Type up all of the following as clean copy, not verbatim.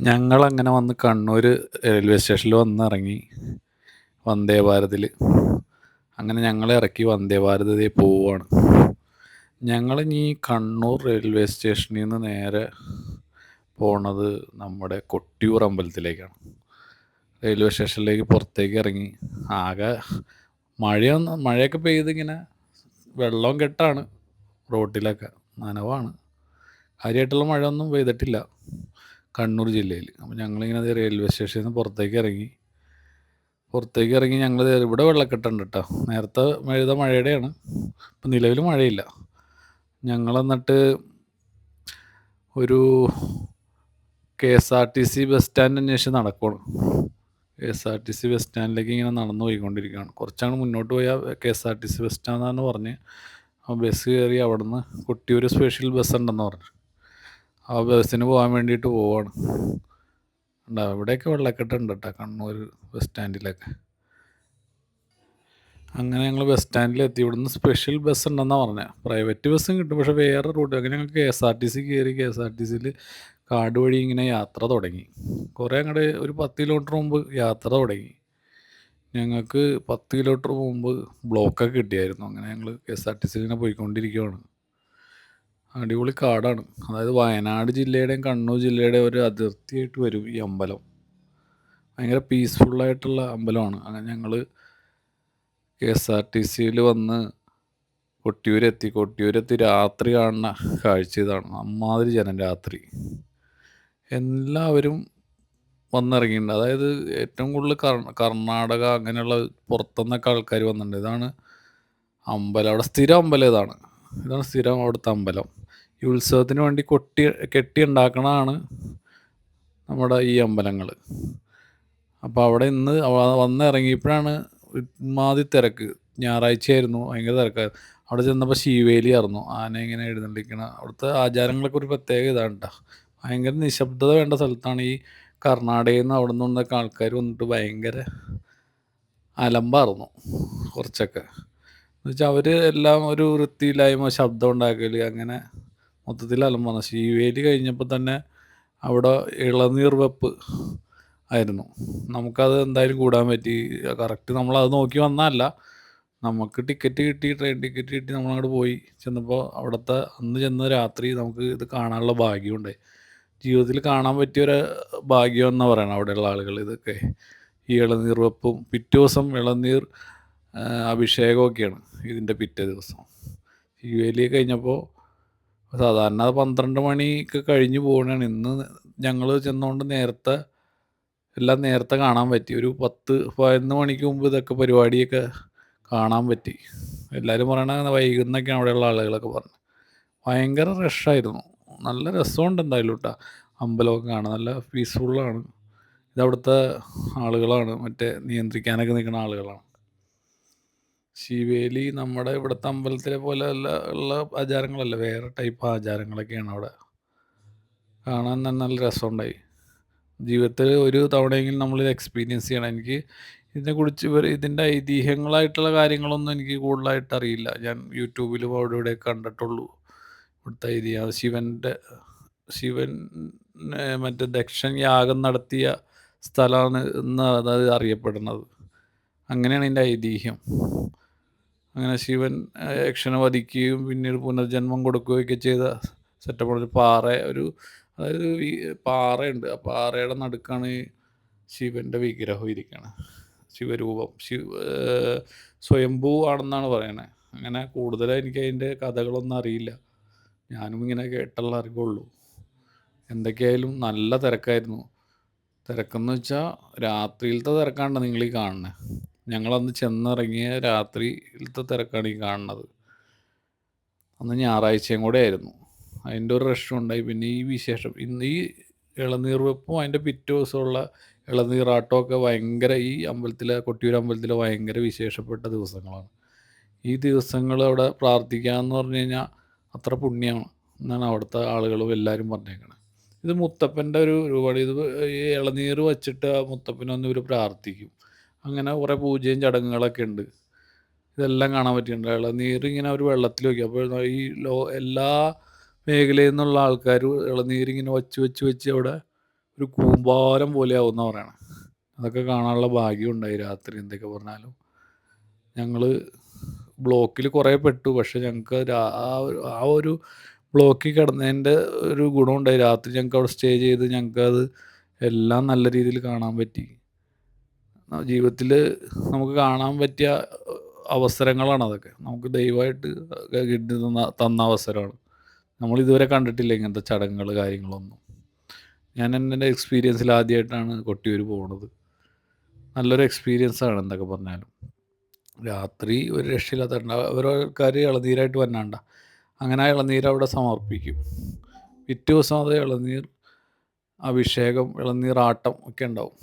ഞങ്ങളങ്ങനെ വന്ന് കണ്ണൂർ റെയിൽവേ സ്റ്റേഷനിൽ വന്നിറങ്ങി വന്ദേ ഭാരതിൽ. അങ്ങനെ ഞങ്ങളെ ഇറക്കി വന്ദേ ഭാരത് ദേ പോവാണ്. ഞങ്ങളിനി കണ്ണൂർ റെയിൽവേ സ്റ്റേഷനിൽ നിന്ന് നേരെ പോണത് നമ്മുടെ കൊട്ടിയൂർ അമ്പലത്തിലേക്കാണ്. റെയിൽവേ സ്റ്റേഷനിലേക്ക് പുറത്തേക്ക് ഇറങ്ങി. ആകെ മഴയൊക്കെ പെയ്ത് ഇങ്ങനെ വെള്ളം കെട്ടാണ്, റോട്ടിലൊക്കെ നനവാണ്. കാര്യമായിട്ടുള്ള മഴയൊന്നും പെയ്തിട്ടില്ല കണ്ണൂർ ജില്ലയിൽ. അപ്പോൾ ഞങ്ങളിങ്ങനെ റെയിൽവേ സ്റ്റേഷനിൽ നിന്ന് പുറത്തേക്ക് ഇറങ്ങി ഞങ്ങൾ ഇവിടെ വെള്ളക്കെട്ടുണ്ട് കേട്ടോ. നേരത്തെ പെയ്ത മഴയുടെയാണ്, ഇപ്പം നിലവിൽ മഴയില്ല. ഞങ്ങൾ എന്നിട്ട് ഒരു K S R T C bus stand അന്വേഷിച്ച് നടക്കുകയാണ്. K S R T C bus സ്റ്റാൻഡിലേക്ക് ഇങ്ങനെ നടന്നു പോയിക്കൊണ്ടിരിക്കുകയാണ്. കുറച്ചങ്ങ് മുന്നോട്ട് പോയാൽ K S R T C bus സ്റ്റാൻഡാണെന്ന് പറഞ്ഞ് ആ ബസ് കയറി അവിടുന്ന് കൊട്ടിയൂർ സ്പെഷ്യൽ ബസ് ഉണ്ടെന്ന് പറഞ്ഞു. ആ ബസ്സിന് പോകാൻ വേണ്ടിയിട്ട് പോവാണ്. ഇവിടെയൊക്കെ വെള്ളക്കെട്ടുണ്ട് കേട്ടോ കണ്ണൂർ ബസ് സ്റ്റാൻഡിലൊക്കെ. അങ്ങനെ ഞങ്ങൾ ബസ് സ്റ്റാൻഡിലെത്തി. ഇവിടുന്ന് സ്പെഷ്യൽ ബസ് ഉണ്ടെന്നാണ് പറഞ്ഞത്. പ്രൈവറ്റ് ബസ്സും കിട്ടും, പക്ഷേ വേറെ റൂട്ട്. അങ്ങനെ ഞങ്ങൾ K S R T C കയറി. കെ എസ് ആർ ടി സിയിൽ കാട് വഴി ഇങ്ങനെ യാത്ര തുടങ്ങി. കുറേ അങ്ങോട്ട് ഒരു 10 കിലോമീറ്റർ മുമ്പ് യാത്ര തുടങ്ങി. ഞങ്ങൾക്ക് 10 കിലോമീറ്റർ മുമ്പ് ബ്ലോക്കൊക്കെ കിട്ടിയായിരുന്നു. അങ്ങനെ ഞങ്ങൾ കെ എസ് ആർ ടി സിയിൽ ഇങ്ങനെ പോയിക്കൊണ്ടിരിക്കുകയാണ്. അടിപൊളി കാടാണ്. അതായത് വയനാട് ജില്ലയുടെയും കണ്ണൂർ ജില്ലയുടെയും ഒരു അതിർത്തിയായിട്ട് വരും ഈ അമ്പലം. ഭയങ്കര പീസ്ഫുള്ളായിട്ടുള്ള അമ്പലമാണ്. അങ്ങനെ ഞങ്ങൾ കെ എസ് ആർ ടി സിയിൽ വന്ന് കൊട്ടിയൂരെത്തി രാത്രി കാണുന്ന കാഴ്ച ഇതാണ്. അമ്മാതിരി ജനം രാത്രി. എല്ലാവരും വന്നിറങ്ങിയിട്ടുണ്ട്. അതായത് ഏറ്റവും കൂടുതൽ കർണാടക അങ്ങനെയുള്ള പുറത്തുനിന്നൊക്കെ ആൾക്കാർ വന്നിട്ടുണ്ട്. ഇതാണ് അമ്പലം. അവിടെ സ്ഥിരം അമ്പലം ഇതാണ് സ്ഥിരം അവിടുത്തെ അമ്പലം. ഈ ഉത്സവത്തിന് വേണ്ടി കെട്ടി ഉണ്ടാക്കണതാണ് നമ്മുടെ ഈ അമ്പലങ്ങൾ. അപ്പോൾ അവിടെ ഇന്ന് വന്നിറങ്ങിയപ്പോഴാണ് ഇമാതിരി തിരക്ക്. ഞായറാഴ്ചയായിരുന്നു, ഭയങ്കര തിരക്കായിരുന്നു. അവിടെ ചെന്നപ്പോൾ ശീവേലിയായിരുന്നു, ആന ഇങ്ങനെ എഴുന്നള്ളിക്കണം. അവിടുത്തെ ആചാരങ്ങളൊക്കെ ഒരു പ്രത്യേക ഇതാണ് കേട്ടോ. ഭയങ്കര നിശബ്ദത വേണ്ട സ്ഥലത്താണ്. ഈ കർണാടകയിൽ നിന്ന് അവിടെ നിന്നൊക്കെ ആൾക്കാർ വന്നിട്ട് ഭയങ്കര അലമ്പായിരുന്നു കുറച്ചൊക്കെ. എന്നുവെച്ചാൽ അവർ എല്ലാം ഒരു വൃത്തിയില്ലായ്മ, ശബ്ദം ഉണ്ടാക്കൽ, അങ്ങനെ മൊത്തത്തിൽ അലമ്പാണ്. ശീവേലി കഴിഞ്ഞപ്പോൾ തന്നെ അവിടെ ഇളനീർ വെപ്പ് ആയിരുന്നു. നമുക്കത് എന്തായാലും കൂടാൻ പറ്റി. കറക്റ്റ് നമ്മളത് നോക്കി വന്നതല്ല. നമുക്ക് ടിക്കറ്റ് കിട്ടി, ട്രെയിൻ ടിക്കറ്റ് കിട്ടി. നമ്മളങ്ങോട്ട് പോയി ചെന്നപ്പോൾ അവിടുത്തെ അന്ന് ചെന്ന രാത്രി നമുക്ക് ഇത് കാണാനുള്ള ഭാഗ്യമുണ്ടായി. ജീവിതത്തിൽ കാണാൻ പറ്റിയൊരു ഭാഗ്യം എന്ന് പറയണം അവിടെയുള്ള ആളുകൾ ഇതൊക്കെ. ഈ ഇളനീർ വെപ്പും പിറ്റേ ദിവസം ഇളനീർ അഭിഷേകമൊക്കെയാണ് ഇതിൻ്റെ പിറ്റേ ദിവസം. ഈ വേലി കഴിഞ്ഞപ്പോൾ സാധാരണ 12 മണിക്ക് കഴിഞ്ഞ് പോകണതാണ്. ഇന്ന് ഞങ്ങൾ ചെന്നുകൊണ്ട് എല്ലാം നേരത്തെ കാണാൻ പറ്റി. ഒരു 10-11 മണിക്ക് മുമ്പ് ഇതൊക്കെ പരിപാടിയൊക്കെ കാണാൻ പറ്റി. എല്ലാവരും പറയണത് വൈകുന്നൊക്കെയാണ് അവിടെയുള്ള ആളുകളൊക്കെ പറഞ്ഞത്. ഭയങ്കര റഷായിരുന്നു. നല്ല രസമുണ്ട് എന്തായാലും കേട്ടോ. അമ്പലമൊക്കെ കാണാൻ നല്ല പീസ്ഫുള്ളാണ്. ഇതവിടുത്തെ ആളുകളാണ്, മറ്റേ നിയന്ത്രിക്കാനൊക്കെ നിൽക്കുന്ന ആളുകളാണ്. ശിവേലി നമ്മുടെ ഇവിടുത്തെ അമ്പലത്തിലെ പോലെ ഉള്ള ആചാരങ്ങളല്ല, വേറെ ടൈപ്പ് ആചാരങ്ങളൊക്കെയാണ് അവിടെ. കാണാൻ തന്നെ നല്ല രസമുണ്ടായി. ജീവിതത്തിൽ ഒരു തവണയെങ്കിലും നമ്മളിത് എക്സ്പീരിയൻസ് ചെയ്യണം. എനിക്ക് ഇതിനെക്കുറിച്ച് ഇതിൻ്റെ ഐതിഹ്യങ്ങളായിട്ടുള്ള കാര്യങ്ങളൊന്നും എനിക്ക് കൂടുതലായിട്ട് അറിയില്ല. ഞാൻ യൂട്യൂബിലും അവിടെ ഇവിടെയൊക്കെ കണ്ടിട്ടുള്ളൂ. ഇവിടുത്തെ ഐതിഹ്യം ശിവൻ മറ്റേ ദക്ഷൻ യാഗം നടത്തിയ സ്ഥലമാണ് എന്ന് അതായത് അറിയപ്പെടുന്നത്. അങ്ങനെയാണ് ഇതിൻ്റെ ഐതിഹ്യം. അങ്ങനെ ശിവൻ യക്ഷനെ വധിക്കുകയും പിന്നീട് പുനർജന്മം കൊടുക്കുകയൊക്കെ ചെയ്ത സെറ്റപ്പാണ്. അതായത് ഈ പാറയുണ്ട്. ആ പാറയുടെ നടുക്കാണ് ഈ ശിവൻ്റെ വിഗ്രഹം ഇരിക്കുകയാണ്. ശിവരൂപം സ്വയംഭൂ ആണെന്നാണ് പറയണത്. അങ്ങനെ കൂടുതലായി എനിക്ക് അതിൻ്റെ കഥകളൊന്നും അറിയില്ല. ഞാനും ഇങ്ങനെ കേട്ടുള്ള അറിവുള്ളൂ. എന്തൊക്കെയായാലും നല്ല തിരക്കായിരുന്നു. തിരക്കെന്ന് വെച്ചാൽ രാത്രിയിലത്തെ തിരക്കാണ് നിങ്ങൾ ഈ കാണുന്നത്. ഞങ്ങളന്ന് ചെന്നിറങ്ങിയ രാത്രിയിലത്തെ തിരക്കാണ് ഈ കാണുന്നത്. അന്ന് ഞായറാഴ്ചയും കൂടെ ആയിരുന്നു. അതിൻ്റെ ഒരു റഷും ഉണ്ടായി. പിന്നെ ഈ വിശേഷം ഇന്ന് ഈ ഇളനീർ വെപ്പും അതിൻ്റെ പിറ്റേ ദിവസമുള്ള ഇളനീറാട്ടമൊക്കെ ഭയങ്കര ഈ കൊട്ടിയൂർ അമ്പലത്തിലെ ഭയങ്കര വിശേഷപ്പെട്ട ദിവസങ്ങളാണ്. ഈ ദിവസങ്ങൾ അവിടെ പ്രാർത്ഥിക്കുക എന്ന് പറഞ്ഞു കഴിഞ്ഞാൽ അത്ര പുണ്യമാണ് എന്നാണ് അവിടുത്തെ ആളുകളും എല്ലാവരും പറഞ്ഞേക്കണത്. ഇത് മുത്തപ്പൻ്റെ ഒരു രൂപമാണ്. ഇത് ഈ ഇളനീർ വച്ചിട്ട് ആ മുത്തപ്പനൊന്ന് ഇവർ പ്രാർത്ഥിക്കും. അങ്ങനെ കുറേ പൂജയും ചടങ്ങുകളൊക്കെ ഉണ്ട്. ഇതെല്ലാം കാണാൻ പറ്റിയിട്ടുണ്ട്. ഇളനീർ ഇങ്ങനെ ഒരു വെള്ളത്തിൽ വയ്ക്കും. അപ്പോൾ ഈ എല്ലാ മേഖലയിൽ നിന്നുള്ള ആൾക്കാർ ഇളനീരിങ്ങനെ വെച്ച് അവിടെ ഒരു കൂമ്പാരം പോലെയാവുമെന്നാണ് പറയണത്. അതൊക്കെ കാണാനുള്ള ഭാഗ്യം ഉണ്ടായി രാത്രി. എന്തൊക്കെ പറഞ്ഞാലും ഞങ്ങൾ ബ്ലോക്കിൽ കുറേ പെട്ടു. പക്ഷെ ഞങ്ങൾക്ക് ആ ഒരു ബ്ലോക്കിൽ കിടന്നതിൻ്റെ ഒരു ഗുണമുണ്ടായി. രാത്രി ഞങ്ങൾക്ക് അവിടെ സ്റ്റേ ചെയ്ത് ഞങ്ങൾക്കത് എല്ലാം നല്ല രീതിയിൽ കാണാൻ പറ്റി. ജീവിതത്തിൽ നമുക്ക് കാണാൻ പറ്റിയ അവസരങ്ങളാണ് അതൊക്കെ. നമുക്ക് ദൈവമായിട്ട് കിട്ടി തന്ന അവസരമാണ്. നമ്മളിതുവരെ കണ്ടിട്ടില്ല ഇങ്ങനത്തെ ചടങ്ങുകൾ കാര്യങ്ങളൊന്നും. ഞാൻ എൻ്റെ എക്സ്പീരിയൻസിൽ ആദ്യമായിട്ടാണ് കൊട്ടിയൂർ പോകുന്നത്. നല്ലൊരു എക്സ്പീരിയൻസാണ് എന്തൊക്കെ പറഞ്ഞാലും. രാത്രി ഒരു രക്ഷയില്ലാത്ത ഓരോ ആൾക്കാർ ഇളനീരായിട്ട് വന്നാണ്ട. അങ്ങനെ ആ ഇളനീർ അവിടെ സമർപ്പിക്കും. പിറ്റേ ദിവസം അത് ഇളനീർ അഭിഷേകം, ഇളനീർ ആട്ടം ഒക്കെ ഉണ്ടാവും.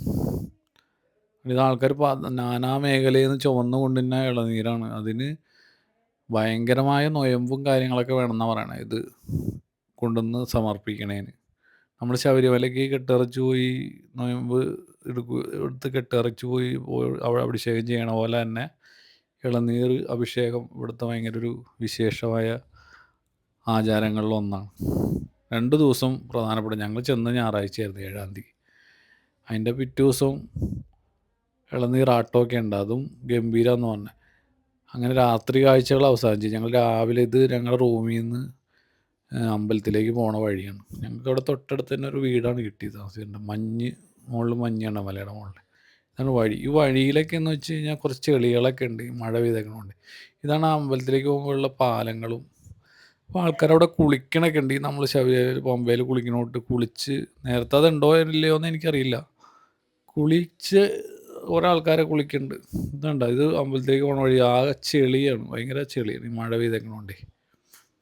ഇത് ആൾക്കാർ നാനാ മേഖലയിൽ നിന്ന് ചുവന്നു കൊണ്ടുവന്ന ഇളനീരാണ്. അതിന് ഭയങ്കരമായ നൊയമ്പും കാര്യങ്ങളൊക്കെ വേണമെന്നാണ് പറയണത് ഇത് കൊണ്ടുവന്ന് സമർപ്പിക്കണേന്. നമ്മൾ ശബരിമലയ്ക്ക് കെട്ടിറച്ച് പോയി നൊയമ്പ് എടുത്ത് കെട്ടിറച്ച് പോയി അവിടെ അഭിഷേകം ചെയ്യണ പോലെ തന്നെ ഇളനീർ അഭിഷേകം ഇവിടുത്തെ ഭയങ്കര ഒരു വിശേഷമായ ആചാരങ്ങളിലൊന്നാണ്. 2 ദിവസം പ്രധാനപ്പെട്ട. ഞങ്ങൾ ചെന്ന ഞായറാഴ്ചയായിരുന്നു 7-ാം തീയതി. അതിൻ്റെ പിറ്റേ ദിവസം ഇളനീർ ആട്ടമൊക്കെ ഉണ്ട്. അതും ഗംഭീരമെന്ന് പറഞ്ഞത്. അങ്ങനെ രാത്രി കാഴ്ചകൾ അവസാനിച്ചു. ഞങ്ങൾ രാവിലെ ഇത് ഞങ്ങളുടെ റൂമിൽ നിന്ന് അമ്പലത്തിലേക്ക് പോണ വഴിയാണ്. ഞങ്ങൾക്ക് അവിടെ തൊട്ടടുത്ത് തന്നെ ഒരു വീടാണ് കിട്ടിയത് താമസിച്ചിട്ടുണ്ട്. മുകളിൽ മഞ്ഞാണ് മലയുടെ മുകളിൽ. ഇതാണ് വഴി. ഈ വഴിയിലൊക്കെ എന്ന് വെച്ച് കഴിഞ്ഞാൽ കുറച്ച് ചെളികളൊക്കെ ഉണ്ട്. മഴ പെയ്തേക്കണുണ്ട്. ഇതാണ് ആ അമ്പലത്തിലേക്ക് പോകുമ്പോഴുള്ള പാലങ്ങളും. അപ്പോൾ ആൾക്കാരവിടെ കുളിക്കണൊക്കെ ഉണ്ട്. നമ്മൾ പമ്പയിൽ കുളിക്കണോട്ട് കുളിച്ച് നേരത്തെ അതുണ്ടോ ഇല്ലയോ എന്ന് എനിക്കറിയില്ല. കുളിച്ച് കുറേ ആൾക്കാരെ കുളിക്കുന്നുണ്ട്. ഇതുണ്ട് ഇത് അമ്പലത്തിലേക്ക് പോകണ വഴി. ആകെ ചെളിയാണ്, ഭയങ്കര ചെളിയാണ്. ഈ മഴ പെയ്തേക്കണോണ്ടേ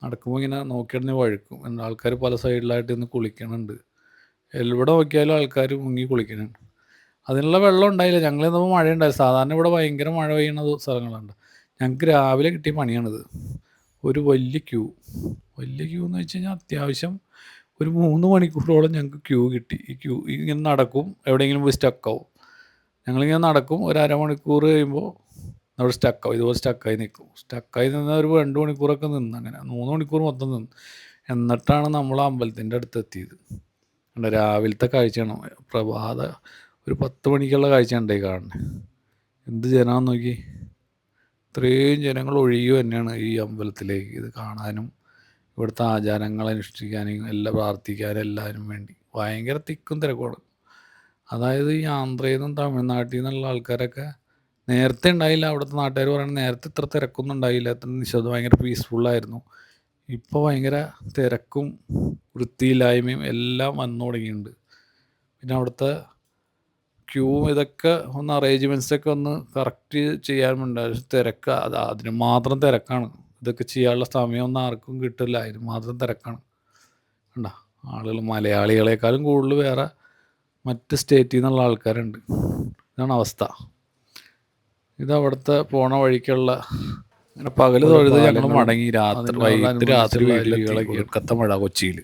നടക്കുമ്പോൾ ഇങ്ങനെ നോക്കിയിടന്ന് വഴുക്കും. ആൾക്കാർ പല സൈഡിലായിട്ട് ഇന്ന് കുളിക്കണുണ്ട്. എവിടെ നോക്കിയാലും ആൾക്കാർ മുങ്ങി കുളിക്കുന്നുണ്ട്. അതിനുള്ള വെള്ളം ഉണ്ടായില്ല. ഞങ്ങൾ ചെന്നപ്പോൾ മഴ ഉണ്ടായി. സാധാരണ ഇവിടെ ഭയങ്കര മഴ പെയ്യുന്ന സ്ഥലങ്ങളുണ്ട്. ഞങ്ങൾക്ക് രാവിലെ കിട്ടിയ പണിയാണിത്. ഒരു വലിയ ക്യൂ എന്ന് വെച്ച് കഴിഞ്ഞാൽ അത്യാവശ്യം ഒരു 3 മണിക്കൂറോളം ഞങ്ങൾക്ക് ക്യൂ കിട്ടി. ഈ ക്യൂ ഇങ്ങനെ നടക്കും, എവിടെയെങ്കിലും പോയി സ്റ്റക്കാവും. ഞങ്ങളിങ്ങനെ നടക്കും, ഒരു അരമണിക്കൂർ കഴിയുമ്പോൾ അവിടെ സ്റ്റക്കാവും. ഇതുപോലെ സ്റ്റക്കായി നിൽക്കും. സ്റ്റക്കായി നിന്ന് ഒരു 2 മണിക്കൂറൊക്കെ നിന്ന്, അങ്ങനെ 3 മണിക്കൂർ മൊത്തം നിന്ന്. എന്നിട്ടാണ് നമ്മൾ അമ്പലത്തിൻ്റെ അടുത്ത് എത്തിയത്. രാവിലത്തെ കാഴ്ചയാണ്. ഒരു 10 മണിക്കുള്ള കാഴ്ച ഉണ്ടായി കാണുന്നത്. എന്ത് ജനമാണെന്ന് നോക്കി. ഇത്രയും ജനങ്ങൾ ഒഴുകി തന്നെയാണ് ഈ അമ്പലത്തിലേക്ക് ഇത് കാണാനും ഇവിടുത്തെ ആചാരങ്ങൾ അനുഷ്ഠിക്കാനും എല്ലാം പ്രാർത്ഥിക്കാനും എല്ലാവരും വേണ്ടി. ഭയങ്കര തിക്കും തിരക്കുമാണ്. അതായത് ഈ ആന്ധ്രയിൽ നിന്നും തമിഴ്നാട്ടിൽ നിന്നുള്ള ആൾക്കാരൊക്കെ നേരത്തെ ഉണ്ടായില്ല. അവിടുത്തെ നാട്ടുകാർ പറയുന്നത് നേരത്തെ ഇത്ര തിരക്കൊന്നും ഉണ്ടായില്ല, ഇത്ര നിശബ്ദം, ഭയങ്കര പീസ്ഫുള്ളായിരുന്നു. ഇപ്പോൾ ഭയങ്കര തിരക്കും വൃത്തിയില്ലായ്മയും എല്ലാം വന്നു തുടങ്ങിയിട്ടുണ്ട്. പിന്നെ അവിടുത്തെ ക്യൂ ഇതൊക്കെ ഒന്ന് അറേഞ്ച്മെൻറ്റ്സൊക്കെ ഒന്ന് കറക്റ്റ് ചെയ്യാനുണ്ട്. തിരക്ക് അതിന് മാത്രം തിരക്കാണ്. ഇതൊക്കെ ചെയ്യാനുള്ള സമയമൊന്നും ആർക്കും കിട്ടില്ല. അതിന് മാത്രം തിരക്കാണ്. കണ്ടോ ആളുകൾ മലയാളികളെക്കാളും കൂടുതൽ വേറെ മറ്റ് സ്റ്റേറ്റിൽ നിന്നുള്ള ആൾക്കാരുണ്ട്. ഇതാണ് അവസ്ഥ. ഇതവിടുത്തെ പോണ വഴിക്കുള്ള അങ്ങനെ പകൽ തൊഴുത് ഞങ്ങൾ മടങ്ങി. വൈകിട്ട് രാത്രി വീട്ടിലെത്തി. ഒടുക്കത്തെ മഴ കൊച്ചിയിൽ.